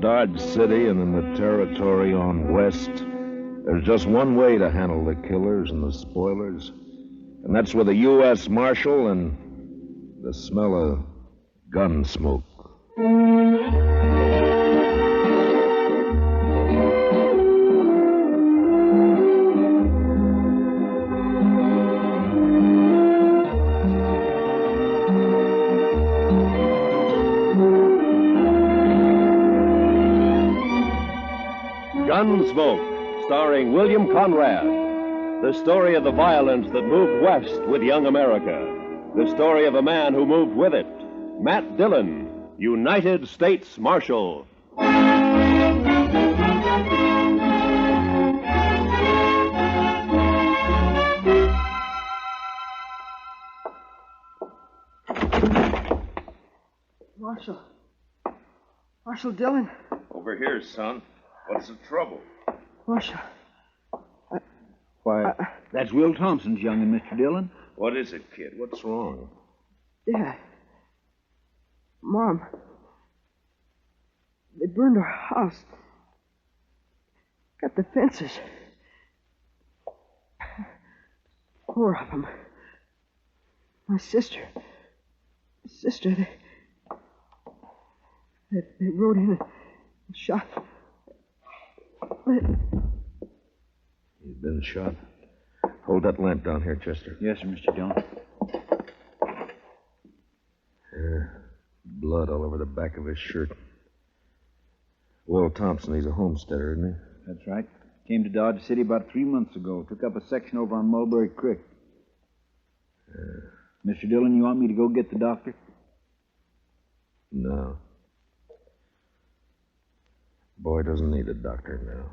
Dodge City and in the territory on west, there's just one way to handle the killers and the spoilers, and that's with a U.S. Marshal and the smell of gun smoke. Gunsmoke, starring William Conrad. The story of the violence that moved west with young America. The story of a man who moved with it. Matt Dillon, United States Marshal. Marshal Dillon. Over here, son. What's the trouble? Marshal. Why, that's Will Thompson's young'un, Mr. Dillon. What is it, kid? What's wrong? Dad. Mom. They burned our house. Got the fences. 4 of them. My sister. They rode in and shot. You've been shot. Hold that lamp down here, Chester. Yes, sir, Mr. Dillon. Blood all over the back of his shirt. Will Thompson, he's a homesteader, isn't he? That's right. Came to Dodge City about 3 months ago. Took up a section over on Mulberry Creek. Mr. Dillon, you want me to go get the doctor? No. Boy doesn't need a doctor now.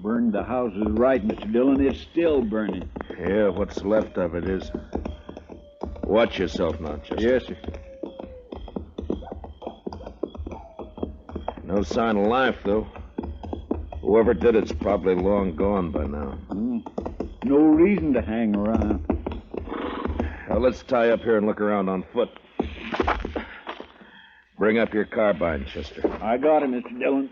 Burned the house is right, Mr. Dillon. It's still burning. Yeah, what's left of it is. Watch yourself now, Chester. Yes, sir. No sign of life, though. Whoever did it's probably long gone by now. No reason to hang around. Now, let's tie up here and look around on foot. Bring up your carbine, Chester. I got it, Mr. Dillon.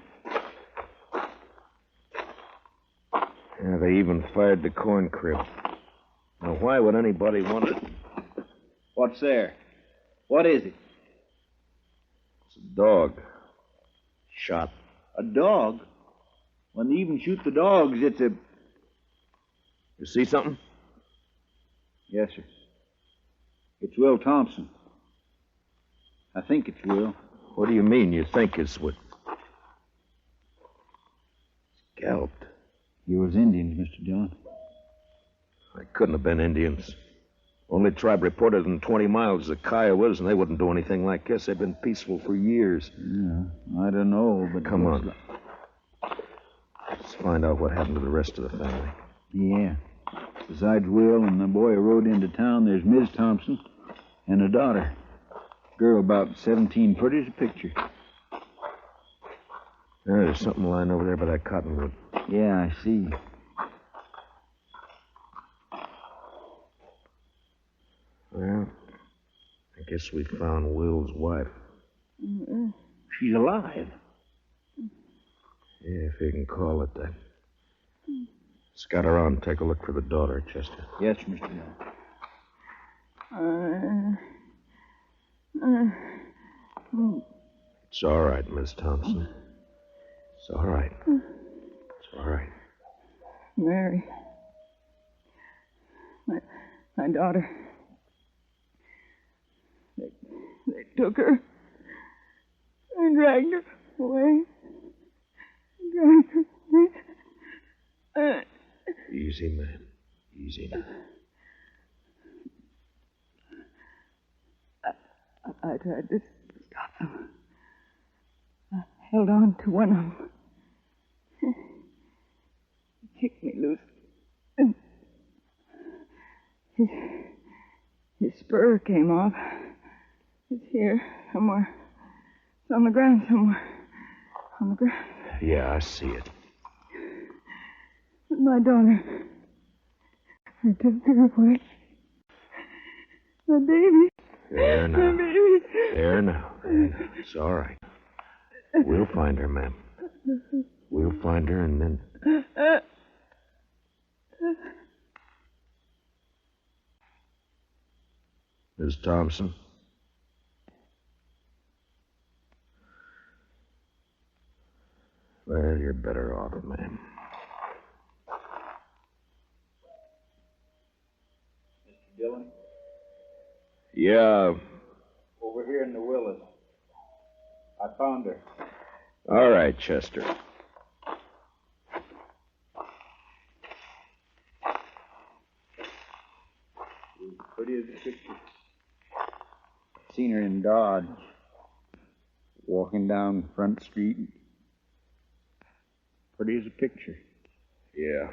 Yeah, they even fired the corn crib. Now, why would anybody want it? What's there? What is it? It's a dog. Shot. A dog? When they even shoot the dogs, it's a... You see something? Yes, sir. It's Will Thompson. I think it's Will. What do you mean you think it's what? Scalped. You was Indians, Mr. Dillon. They couldn't have been Indians. Only tribe reported in 20 miles is the Kiowas, and they wouldn't do anything like this. They've been peaceful for years. Yeah, I don't know, but... Come on. Let's find out what happened to the rest of the family. Yeah. Besides Will and the boy who rode into town, there's Ms. Thompson and a daughter. Girl about 17, pretty as a picture. There's something lying over there by that cottonwood. Yeah, I see. Well, I guess we found Will's wife. She's alive. Yeah, if you can call it that. Scout around and take a look for the daughter, Chester. Yes, Mr. Dillon. It's all right, Miss Thompson. It's all right. It's all right. Mary. My daughter. They took her and dragged her away. Easy, man. Easy now. I tried to stop them. I held on to one of them. He kicked me loose. And spur came off. It's here, somewhere. It's on the ground somewhere. On the ground. Yeah, I see it. My daughter. I took her away. The baby. There now. The baby. There now. It's all right. We'll find her, ma'am. We'll find her and then... Miss Thompson? Well, you're better off, ma'am. Mr. Dillon? Yeah. Over here in the Willis. I found her. All right, Chester. Pretty as a picture. Seen her in Dodge. Walking down Front Street. Pretty as a picture. Yeah.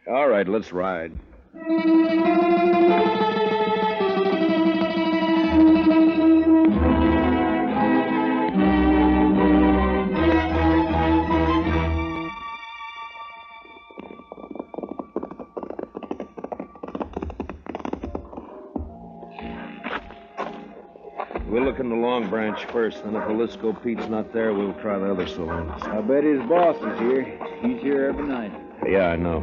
All right, let's ride. We'll look in the Long Branch first, then if Jaliscoe Pete's not there, we'll try the other saloons. I bet his boss is here. He's here every night. Yeah, I know.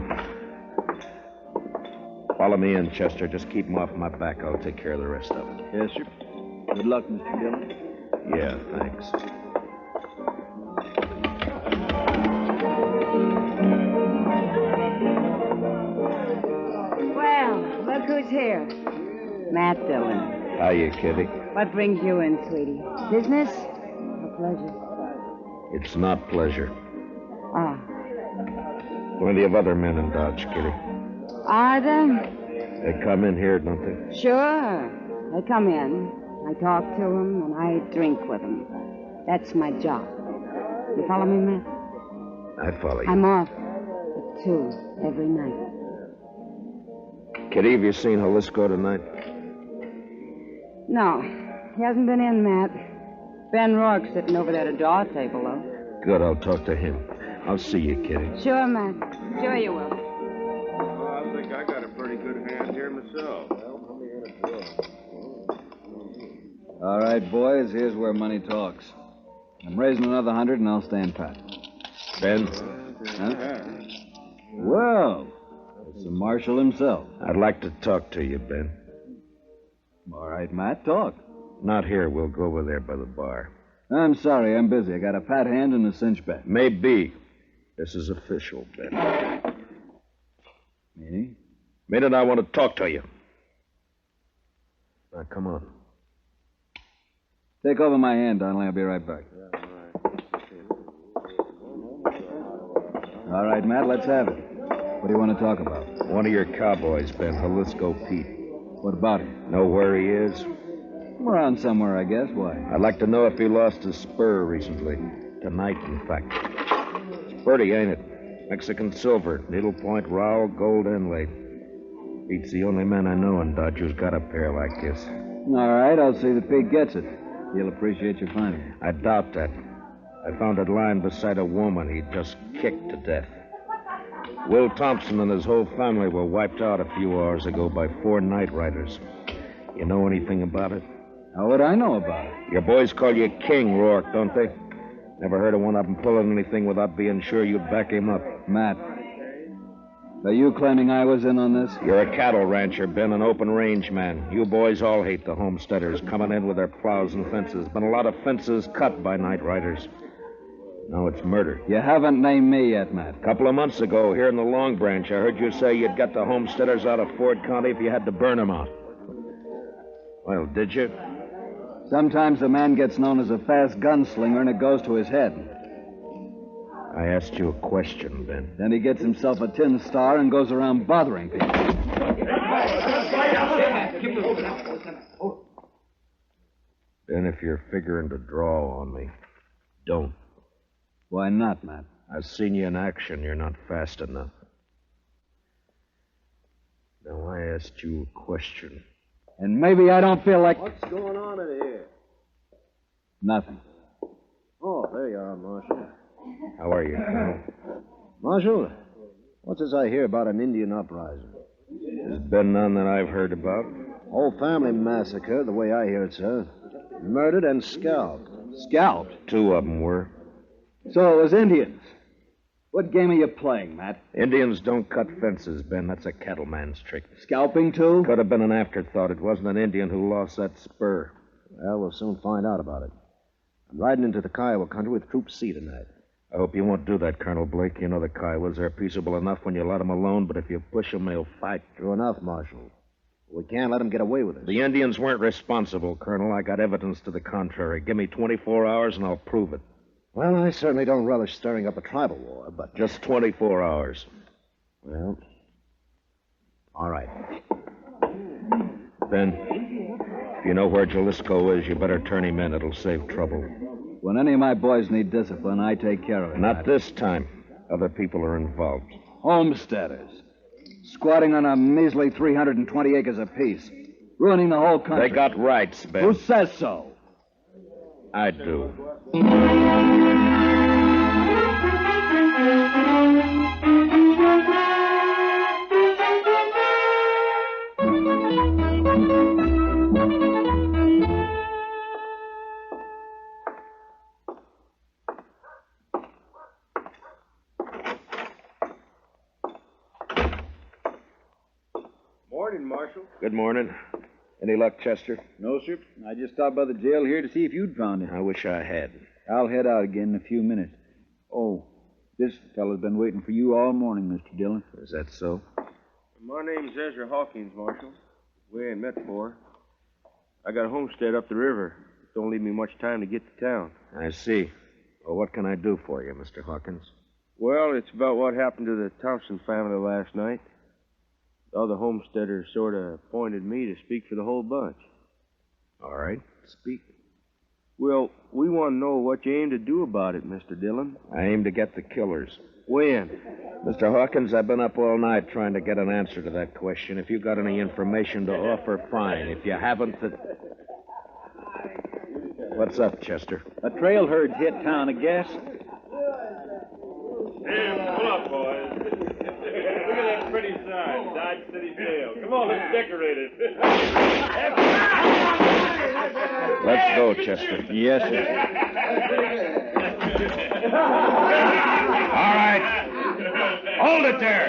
Follow me in, Chester. Just keep him off my back. I'll take care of the rest of it. Yes, sir. Good luck, Mr. Dillon. Yeah, thanks. Well, look who's here. Matt Dillon. Hiya, Kitty. What brings you in, sweetie? Business or pleasure? It's not pleasure. Ah. Plenty of other men in Dodge, Kitty. Are there? They come in here, don't they? Sure. They come in. I talk to them, and I drink with them. That's my job. You follow me, Matt? I follow you. I'm off at 2 every night. Kitty, have you seen Jaliscoe tonight? No, he hasn't been in, Matt. Ben Rourke's sitting over there at a draw table, though. Good, I'll talk to him. I'll see you, Kitty. Sure, Matt. Sure you will. I think I got a pretty good hand here myself. All right, boys, here's where money talks. I'm raising another 100 and I'll stand pat. Ben? Huh? Well, it's the marshal himself. I'd like to talk to you, Ben. All right, Matt, talk. Not here. We'll go over there by the bar. I'm sorry, I'm busy. I got a pat hand and a cinch bet. Maybe. This is official, Ben. Meaning? Minute, I want to talk to you. Now, come on. Take over my hand, Donnelly. I'll be right back. All right, Matt, let's have it. What do you want to talk about? One of your cowboys, Ben, Jaliscoe Pete. What about him? Know where he is? Around somewhere, I guess. Why? I'd like to know if he lost his spur recently. Tonight, in fact. It's pretty, ain't it? Mexican silver, needlepoint rowel, gold inlay. Pete's the only man I know in Dodge who's got a pair like this. All right, I'll see that Pete gets it. He'll appreciate your finding it. I doubt that. I found it lying beside a woman he'd just kicked to death. Will Thompson and his whole family were wiped out a few hours ago by 4 night riders. You know anything about it? How would I know about it? Your boys call you King, Rourke, don't they? Never heard of one of them pulling anything without being sure you'd back him up. Matt, are you claiming I was in on this? You're a cattle rancher, Ben, an open range man. You boys all hate the homesteaders coming in with their plows and fences. Been a lot of fences cut by night riders. Now it's murder. You haven't named me yet, Matt. A couple of months ago, here in the Long Branch, I heard you say you'd get the homesteaders out of Ford County if you had to burn them out. Well, did you? Sometimes a man gets known as a fast gunslinger and it goes to his head. I asked you a question, Ben. Then he gets himself a tin star and goes around bothering people. Ben, if you're figuring to draw on me, don't. Why not, Matt? I've seen you in action. You're not fast enough. Now, I asked you a question. And maybe I don't feel like... What's going on in here? Nothing. Oh, there you are, Marshal. How are you, Colonel? Marshal, what's this I hear about an Indian uprising? There's been none that I've heard about. Whole family massacre, the way I hear it, sir. Murdered and scalped. Scalped? 2 of them were. So it was Indians. What game are you playing, Matt? Indians don't cut fences, Ben. That's a cattleman's trick. Scalping, too? Could have been an afterthought. It wasn't an Indian who lost that spur. Well, we'll soon find out about it. I'm riding into the Kiowa country with Troop C tonight. I hope you won't do that, Colonel Blake. You know the Kiowas are peaceable enough when you let them alone, but if you push them, they'll fight. True enough, Marshal. We can't let them get away with it. The Indians weren't responsible, Colonel. I got evidence to the contrary. Give me 24 hours and I'll prove it. Well, I certainly don't relish stirring up a tribal war, but... Just 24 hours. Well, all right. Ben, if you know where Jaliscoe is, you better turn him in. It'll save trouble. When any of my boys need discipline, I take care of it. Not this time. Other people are involved. Homesteaders. Squatting on a measly 320 acres apiece. Ruining the whole country. They got rights, Ben. Who says so? I do. Morning, Marshal. Good morning. Any luck, Chester? No, sir. I just stopped by the jail here to see if you'd found it. I wish I had. I'll head out again in a few minutes. Oh, this fellow's been waiting for you all morning, Mr. Dillon. Is that so? My name's Ezra Hawkins, Marshal. We ain't met before. I got a homestead up the river. Don't leave me much time to get to town. I see. Well, what can I do for you, Mr. Hawkins? Well, it's about what happened to the Thompson family last night. The other homesteaders sort of appointed me to speak for the whole bunch. All right, speak. Well, we want to know what you aim to do about it, Mr. Dillon. I aim to get the killers. When? Mr. Hawkins, I've been up all night trying to get an answer to that question. If you got any information to offer, fine. If you haven't, What's up, Chester? A trail herd's hit town, I guess. Hey, pull up, boys. Look at that pretty sign, Dodge City Jail. Come on, let's decorate it. Let's go, Chester. Yes, sir. All right. Hold it there.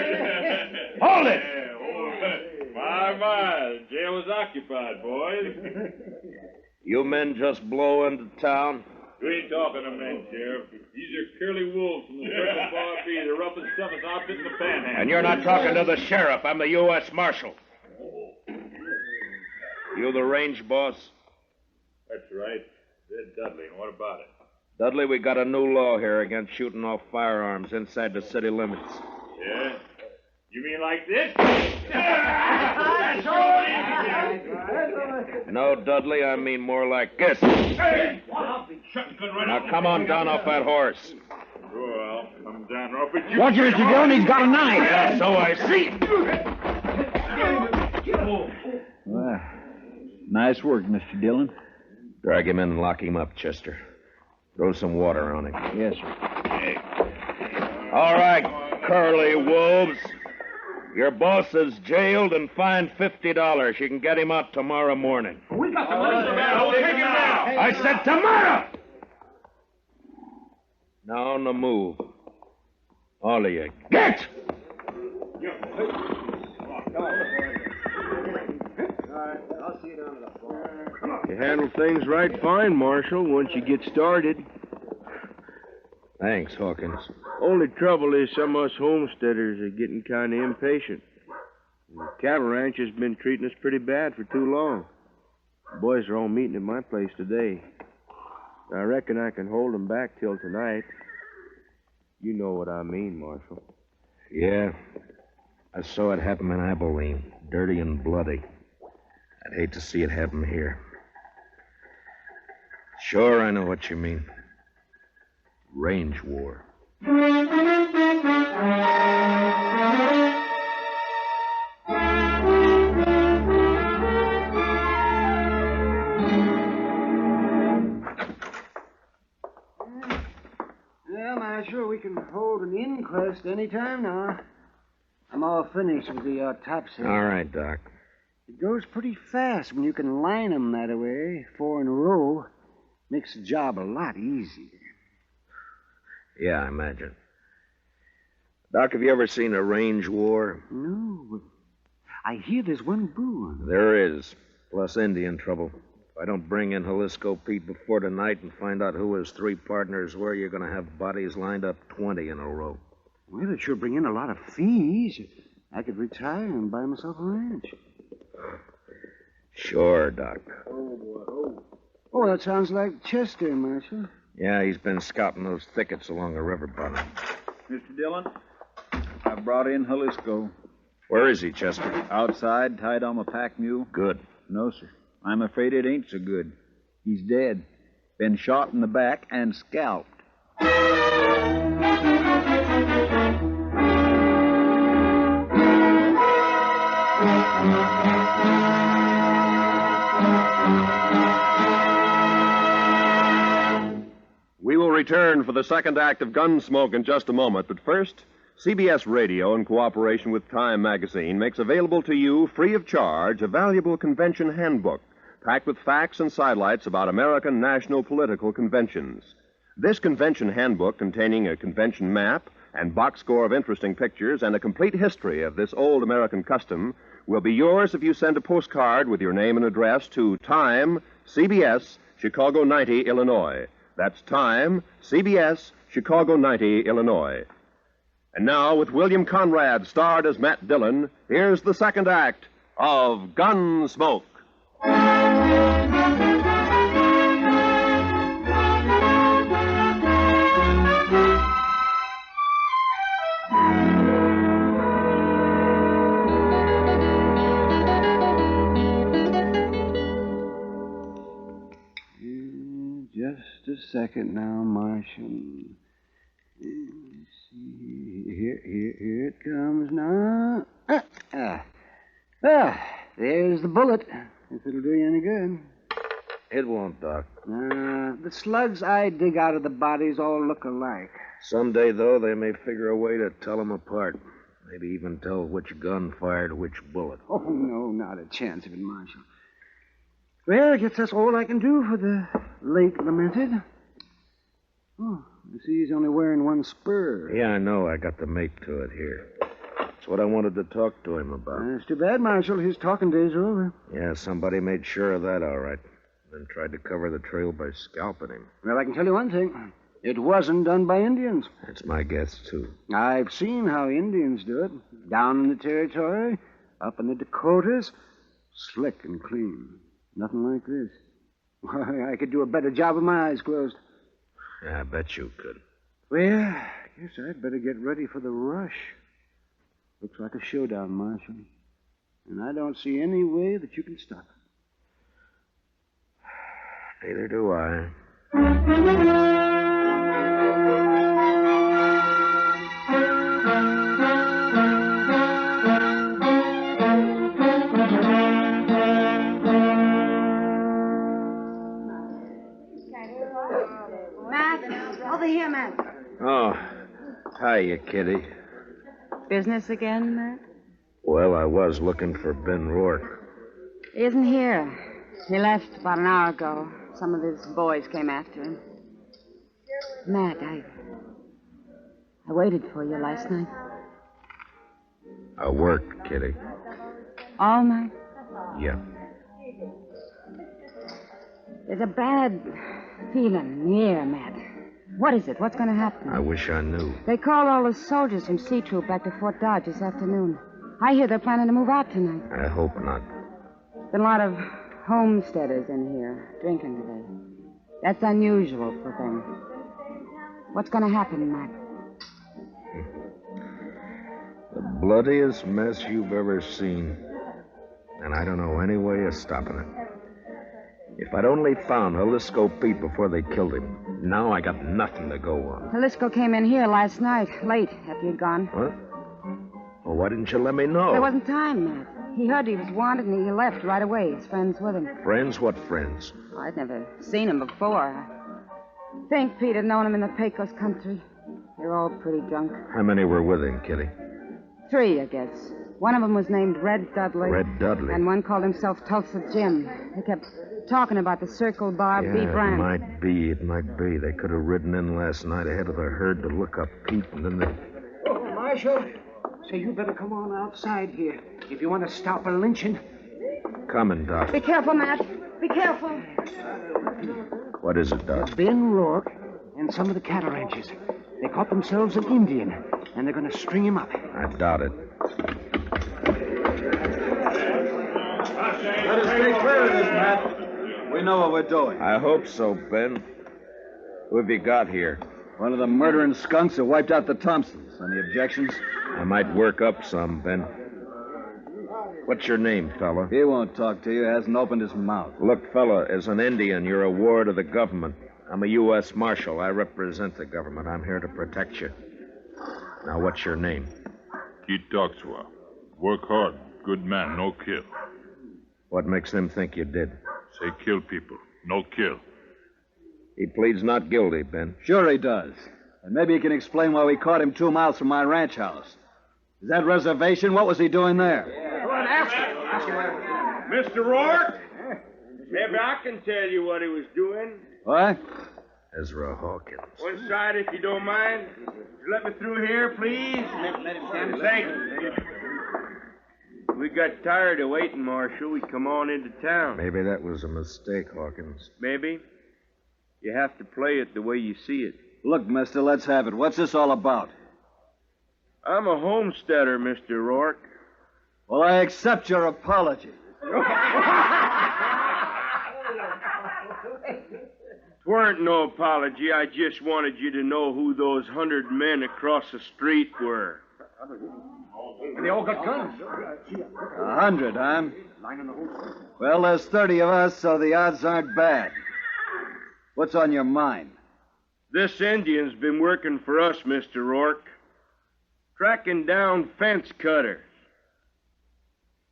Hold it. My, the jail is occupied, boys. You men just blow into town? You ain't talking to men, Sheriff. These are curly wolves from the Circle Bar B, the roughest, toughest outfit in the Panhandle. And you're not talking to the sheriff. I'm the U.S. Marshal. You the range boss? That's right. Red Dudley. And what about it? Dudley, we got a new law here against shooting off firearms inside the city limits. Yeah? You mean like this? No, Dudley, I mean more like this. Hey! Now, come on down off that horse. Sure, I'll come down off with you. Watch it, Mr. Dillon. He's got a knife. Yeah, so I see. Well, nice work, Mr. Dillon. Drag him in and lock him up, Chester. Throw some water on him. Yes, sir. All right, curly wolves. Your boss is jailed and fined $50. You can get him out tomorrow morning. We got the money, man. We'll take him now. I said tomorrow! Now on the move. All of you, get! You handle things right fine, Marshal, once you get started. Thanks, Hawkins. Only trouble is some of us homesteaders are getting kind of impatient. The cattle ranch has been treating us pretty bad for too long. The boys are all meeting at my place today. I reckon I can hold them back till tonight. You know what I mean, Marshal. Yeah, I saw it happen in Abilene, dirty and bloody. I'd hate to see it happen here. Sure, I know what you mean. Range war. Marshal. We can hold an inquest any time now. I'm all finished with the autopsy. All right, Doc. It goes pretty fast when you can line 'em that way, 4 in a row. Makes the job a lot easier. Yeah, I imagine. Doc, have you ever seen a range war? No, but I hear there's one brewing. There is, plus Indian trouble. If I don't bring in Jaliscoe Pete before tonight and find out who his 3 partners were, you're going to have bodies lined up 20 in a row. Well, it sure bring in a lot of fees. I could retire and buy myself a ranch. Sure, Doc. Oh, that sounds like Chester, Marshal. Yeah, he's been scouting those thickets along the river bottom. Mr. Dillon, I brought in Jaliscoe. Where is he, Chester? Outside, tied on a pack mule. Good. No, sir. I'm afraid it ain't so good. He's dead. Been shot in the back and scalped. We will return for the second act of Gunsmoke in just a moment, but first, CBS Radio, in cooperation with Time Magazine, makes available to you, free of charge, a valuable convention handbook packed with facts and sidelights about American national political conventions. This convention handbook, containing a convention map and box score of interesting pictures and a complete history of this old American custom, will be yours if you send a postcard with your name and address to Time, CBS, Chicago 90, Illinois. That's Time, CBS, Chicago 90, Illinois. And now, with William Conrad starred as Matt Dillon, here's the second act of Gunsmoke. Just a second now, Marshal. Let's see. Here it comes now. There's the bullet. If it'll do you any good. It won't, Doc. The slugs I dig out of the bodies all look alike. Someday, though, they may figure a way to tell them apart. Maybe even tell which gun fired which bullet. Oh, no, not a chance of it, Marshal. Well, I guess that's all I can do for the late lamented. Oh, I see he's only wearing one spur. Yeah, I know. I got the mate to it here. That's what I wanted to talk to him about. It's too bad, Marshal. His talking days are over. Yeah, somebody made sure of that, all right. Then tried to cover the trail by scalping him. Well, I can tell you one thing. It wasn't done by Indians. That's my guess, too. I've seen how Indians do it. Down in the territory, up in the Dakotas. Slick and clean. Nothing like this. Why, I could do a better job with my eyes closed. Yeah, I bet you could. Well, I guess I'd better get ready for the rush. Looks like a showdown, Marshal. And I don't see any way that you can stop it. Neither do I. Over here, Matt. Oh, hiya, Kitty. Business again, Matt? Well, I was looking for Ben Rourke. He isn't here. He left about an hour ago. Some of his boys came after him. Matt, I waited for you last night. I worked, Kitty. All night? Yeah. There's a bad feeling in the air, Matt. What is it? What's going to happen? I wish I knew. They called all the soldiers from C Troop back to Fort Dodge this afternoon. I hear they're planning to move out tonight. I hope not. Been a lot of homesteaders in here drinking today. That's unusual for them. What's going to happen, Matt? The bloodiest mess you've ever seen. And I don't know any way of stopping it. If I'd only found Jaliscoe Pete before they killed him, now I got nothing to go on. Jaliscoe came in here last night, late, after you'd gone. What? Well, why didn't you let me know? There wasn't time, Matt. He heard he was wanted, and he left right away. His friends with him. Friends? What friends? I'd never seen him before. I think Pete had known him in the Pecos country. They're all pretty drunk. How many were with him, Kitty? 3, I guess. One of them was named Red Dudley. Red Dudley? And one called himself Tulsa Jim. They kept talking about the Circle Bar Yeah, beef ranch. it might be. They could have ridden in last night ahead of the herd to look up Pete, and then they... Oh, Marshal. Say, you better come on outside here if you want to stop a lynching. Coming, Doc. Be careful, Matt. Be careful. What is it, Doc? Ben Rourke and some of the cattle ranchers. They caught themselves an Indian, and they're going to string him up. I doubt it. Let us stay clear of this, Matt. We know what we're doing. I hope so, Ben. Who have you got here? One of the murdering skunks that wiped out the Thompsons. Any objections? I might work up some, Ben. What's your name, fella? He won't talk to you. Hasn't opened his mouth. Look, fella, as an Indian, you're a ward of the government. I'm a U.S. Marshal. I represent the government. I'm here to protect you. Now, what's your name? Keith Doxwa. Work hard. Good man, no kill. What makes them think you did? Say kill people, no kill. He pleads not guilty, Ben. Sure he does. And maybe he can explain why we caught him 2 miles from my ranch house. Is that reservation? What was he doing there? Go on, ask him. Mr. Rourke? Maybe I can tell you what he was doing. What? Ezra Hawkins. One side, if you don't mind. Let me through here, please. Let him stand. Thank you. We got tired of waiting, Marshal. We come on into town. Maybe that was a mistake, Hawkins. Maybe. You have to play it the way you see it. Look, mister, let's have it. What's this all about? I'm a homesteader, Mr. Rourke. Well, I accept your apology. Weren't no apology. I just wanted you to know who those 100 men across the street were. They all got guns. 100, huh? Well, there's 30 of us, so the odds aren't bad. What's on your mind? This Indian's been working for us, Mr. Rourke. Tracking down fence cutters.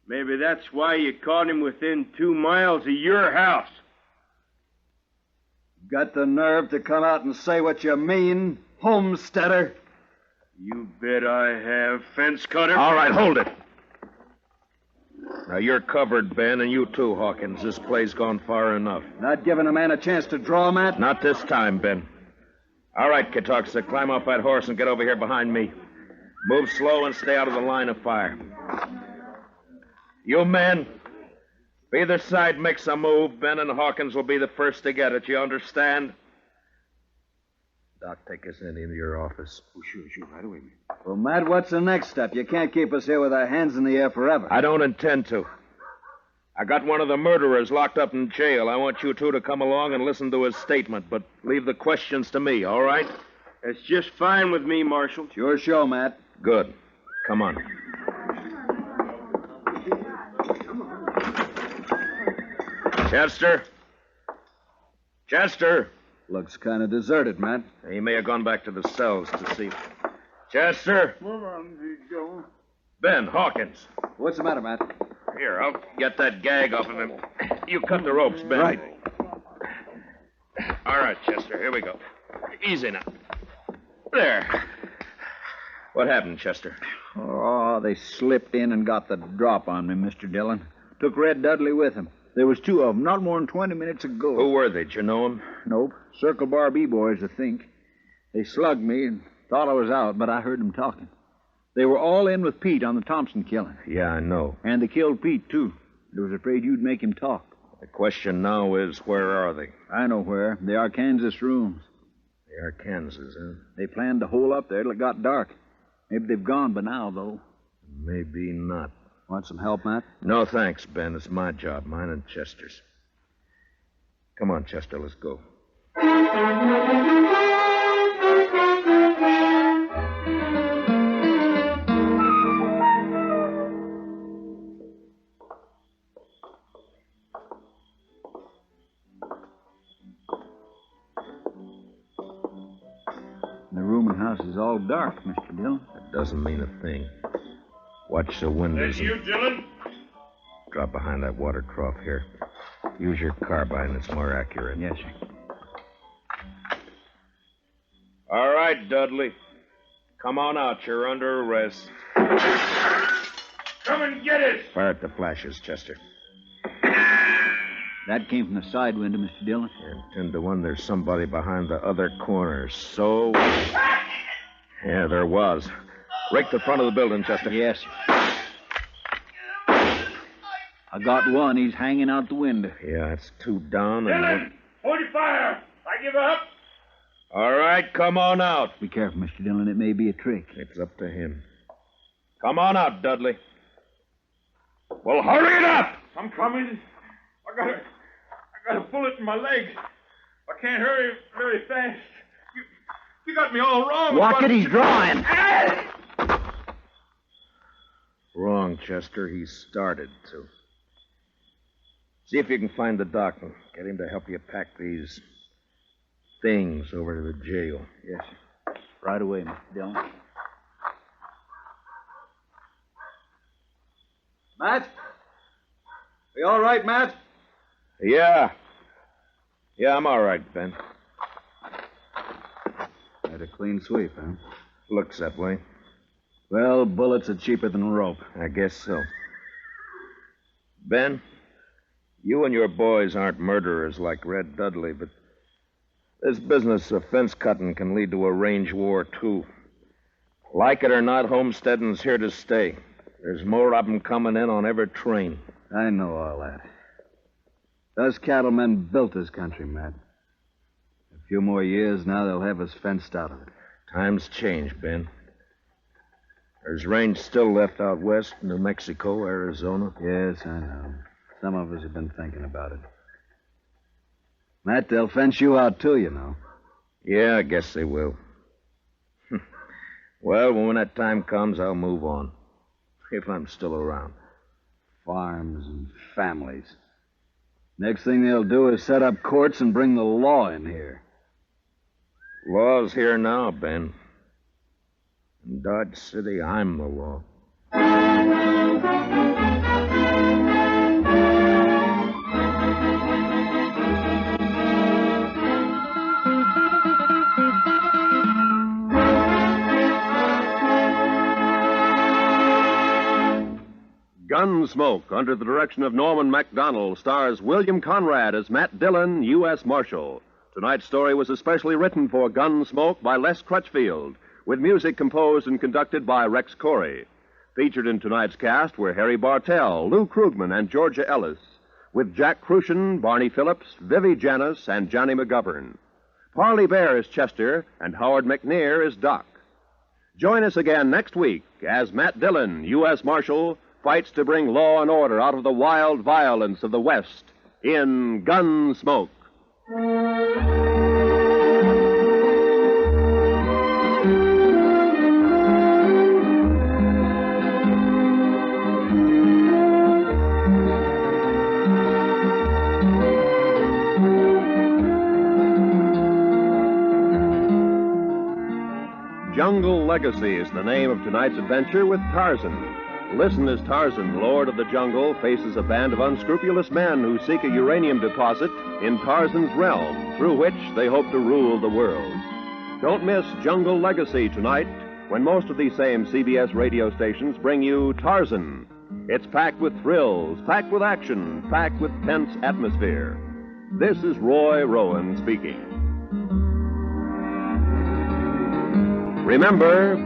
Maybe that's why you caught him within 2 miles of your house. Got the nerve to come out and say what you mean, homesteader? You bet I have, fence cutter. All right, hold it. Now, you're covered, Ben, and you too, Hawkins. This play's gone far enough. Not giving a man a chance to draw, Matt? Not this time, Ben. All right, Katoxa, climb off that horse and get over here behind me. Move slow and stay out of the line of fire. You men, if either side makes a move, Ben and Hawkins will be the first to get it. You understand? Doc, take us into your office. Oh, sure, right away, man. Well, Matt, what's the next step? You can't keep us here with our hands in the air forever. I don't intend to. I got one of the murderers locked up in jail. I want you two to come along and listen to his statement, but leave the questions to me, all right? That's just fine with me, Marshal. It's your show, Matt. Good. Come on. Chester? Chester? Looks kind of deserted, Matt. He may have gone back to the cells to see. Chester? Move on, Joe. Ben, Hawkins. What's the matter, Matt? Here, I'll get that gag off of him. You cut the ropes, Ben. Right. All right, Chester, here we go. Easy now. There. What happened, Chester? Oh, they slipped in and got the drop on me, Mr. Dillon. Took Red Dudley with them. There was 2 of them, not more than 20 minutes ago. Who were they? Did you know them? Nope. Circle Bar B-boys, I think. They slugged me and thought I was out, but I heard them talking. They were all in with Pete on the Thompson killing. Yeah, I know. And they killed Pete, too. They was afraid you'd make him talk. The question now is, where are they? I know where. The Arkansas rooms. The Arkansas, huh? They planned to hole up there till it got dark. Maybe they've gone by now, though. Maybe not. Want some help, Matt? No, thanks, Ben. It's my job, mine and Chester's. Come on, Chester, let's go. The rooming house is all dark, Mr. Dillon. That doesn't mean a thing. Watch the windows. That you, Dillon? Drop behind that water trough here. Use your carbine. It's more accurate. Yes, sir. All right, Dudley. Come on out. You're under arrest. Come and get it! Fire at the flashes, Chester. That came from the side window, Mr. Dillon. And 10 to 1, there's somebody behind the other corner. So... Yeah, there was. Rake the front of the building, Chester. Yes. I got one. He's hanging out the window. Yeah, it's 2 down and... Dillon! Hold your fire! I give up! All right, come on out. Be careful, Mr. Dillon. It may be a trick. It's up to him. Come on out, Dudley. Well, hurry it up! I'm coming. I got a bullet in my leg. I can't hurry very fast. You got me all wrong. Watch it, he's drawing. Wrong, Chester. He started to. See if you can find the doc and get him to help you pack these things over to the jail. Yes, sir. Right away, Mr. Dillon. Matt? Are you all right, Matt? Yeah. Yeah, I'm all right, Ben. Had a clean sweep, huh? Looks that way. Well, bullets are cheaper than rope. I guess so. Ben, you and your boys aren't murderers like Red Dudley, but this business of fence cutting can lead to a range war, too. Like it or not, homesteading's here to stay. There's more of them coming in on every train. I know all that. Those cattlemen built this country, Matt. A few more years, now they'll have us fenced out of it. Times change, Ben. There's range still left out west, New Mexico, Arizona. Yes, I know. Some of us have been thinking about it. Matt, they'll fence you out, too, you know. Yeah, I guess they will. Well, when that time comes, I'll move on. If I'm still around. Farms and families. Next thing they'll do is set up courts and bring the law in here. Law's here now, Ben. In Dodge City, I'm the law. Gunsmoke, under the direction of Norman Macdonnell, stars William Conrad as Matt Dillon, U.S. Marshal. Tonight's story was especially written for Gunsmoke by Les Crutchfield, with music composed and conducted by Rex Corey. Featured in tonight's cast were Harry Bartell, Lou Krugman, and Georgia Ellis, with Jack Crucian, Barney Phillips, Vivi Janis, and Johnny McGovern. Parley Baer is Chester, and Howard McNear is Doc. Join us again next week as Matt Dillon, U.S. Marshal, fights to bring law and order out of the wild violence of the West in Gunsmoke. Jungle Legacy is the name of tonight's adventure with Tarzan. Listen as Tarzan, Lord of the Jungle, faces a band of unscrupulous men who seek a uranium deposit in Tarzan's realm, through which they hope to rule the world. Don't miss Jungle Legacy tonight, when most of these same CBS radio stations bring you Tarzan. It's packed with thrills, packed with action, packed with tense atmosphere. This is Roy Rowan speaking. Remember...